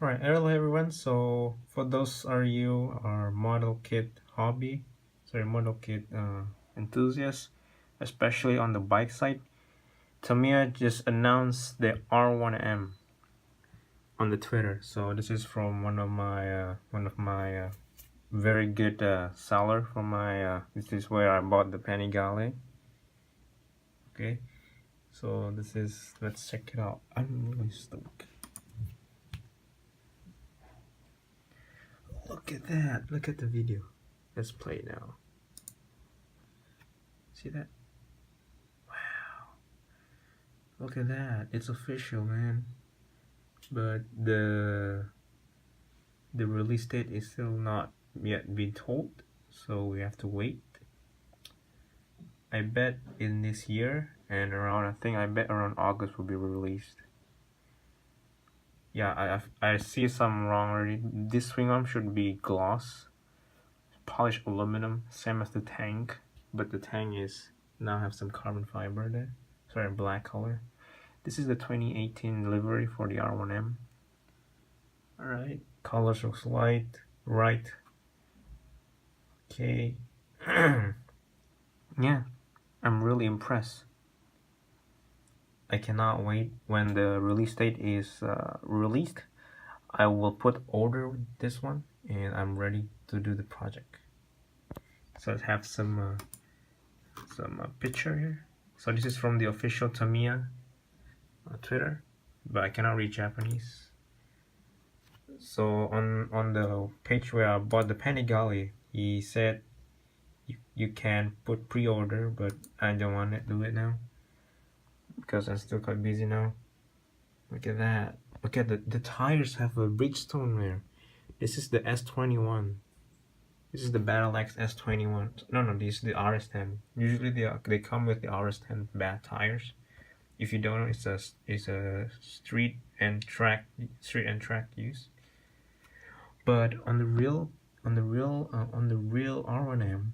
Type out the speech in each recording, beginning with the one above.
Alright, hello everyone. So for those are you are model kit enthusiasts, especially on the bike side, Tamiya just announced the R1M on the Twitter. So this is from one of my very good seller from my this is where I bought the Panigale. Okay, so this is, let's check it out. I'm really stoked. Look at that, look at the video. Let's play it now. See that? Wow, look at that, it's official, man. But the release date is still not yet been told, so we have to wait. I bet in this year, and around, I bet around August will be released. Yeah, I see some wrong already. This swing arm should be gloss, polished aluminum, same as the tank, but the tank is now have some carbon fiber there. Sorry, black color. This is the 2018 livery for the R1M. Alright, colors looks light, right. Okay. Yeah, I'm really impressed. I cannot wait when the release date is released. I will put order with this one, and I'm ready to do the project. So let's have some picture here. So this is from the official Tamiya Twitter, but I cannot read Japanese. So on the page where I bought the Panigale, he said you can put pre-order, but I don't want to do it now because I'm still quite busy now. Look at that. Look at the tires have a Bridgestone there. This is the S21. This is the Battle X S21. No, this is the RS10. Usually they come with the RS10 bad tires. If you don't know, it's a street and track use. But on the real R1M,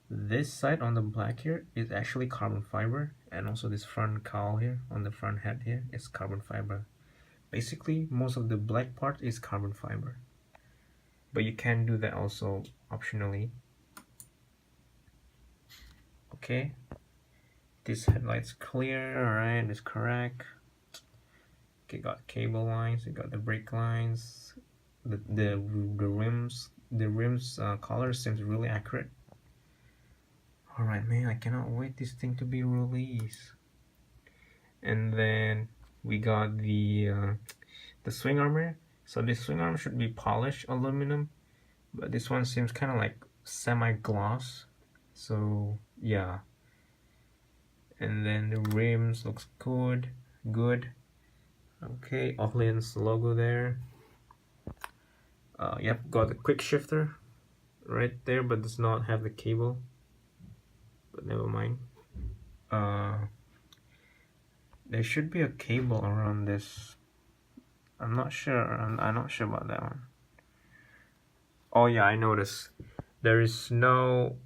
this side on the black here is actually carbon fiber, and also this front cowl here on the front head here is carbon fiber. Basically, most of the black part is carbon fiber, but you can do that also optionally. Okay, this headlight's clear. Alright, it's correct. Okay, got cable lines, you got the brake lines, the rims color seems really accurate. Alright, man, I cannot wait this thing to be released. And then we got the swing armor. So this swing arm should be polished aluminum, but this one seems kind of like semi-gloss. So yeah. And then the rims looks good. Okay, Ohlin's logo there. Yep, got the quick shifter right there, but does not have the cable. But never mind. There should be a cable around this. I'm not sure. I'm not sure about that one. Oh yeah, I noticed. There is no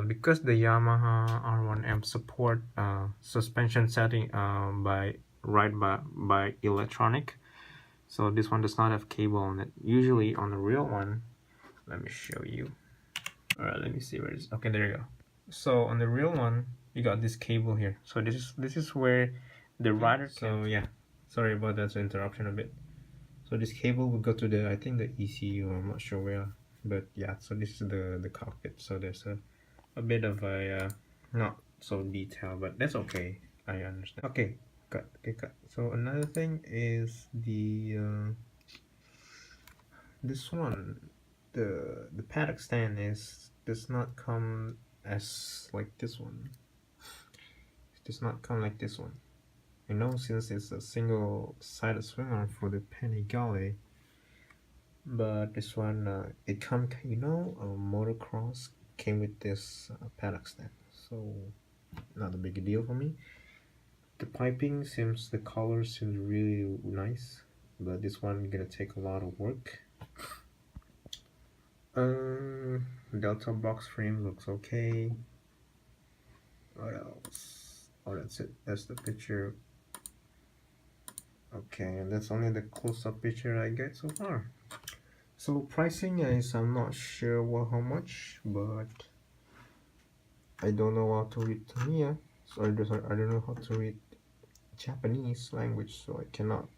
because the Yamaha R1M support suspension setting by electronic. So this one does not have cable on it. Usually on the real one, let me show you. Alright, let me see where it is. Okay, there you go. So on the real one, you got this cable here. So this is where the rider can. So yeah, sorry about that interruption a bit. So this cable will go to the, I think the ECU, I'm not sure where, but yeah. So this is the cockpit. So there's a bit of a not so detailed, but that's okay. I understand. Okay, cut. So another thing is the this one, the paddock stand does not come as like this one. It does not come like this one. I know, since it's a single-sided swing arm for the Panigale, but this one it come, you know, motocross came with this paddock stand, so not a big deal for me. The piping seems, the color seems really nice, but this one gonna take a lot of work. Delta box frame looks okay. What else? Oh, that's it. That's the picture. Okay, and that's only the close-up picture I get so far. So pricing is, I'm not sure how much, but I don't know how to read Tamiya, so I don't know how to read Japanese language, so I cannot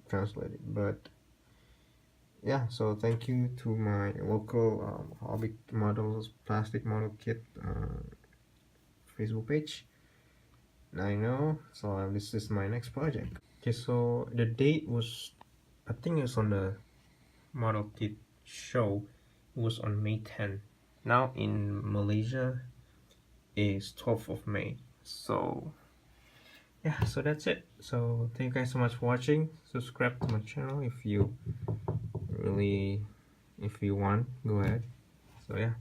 translate it. But yeah, so thank you to my local hobby models plastic model kit Facebook page. I know, so this is my next project. Okay, so the date was, I think it's on the model kit show, it was on May 10. Now in Malaysia is 12th of May. So yeah, so that's it. So thank you guys so much for watching. Subscribe to my channel if you want, go ahead. So yeah,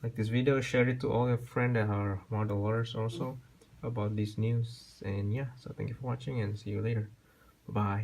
like this video, share it to all your friends that are modelers also about this news. And yeah, so thank you for watching and see you later. Bye bye.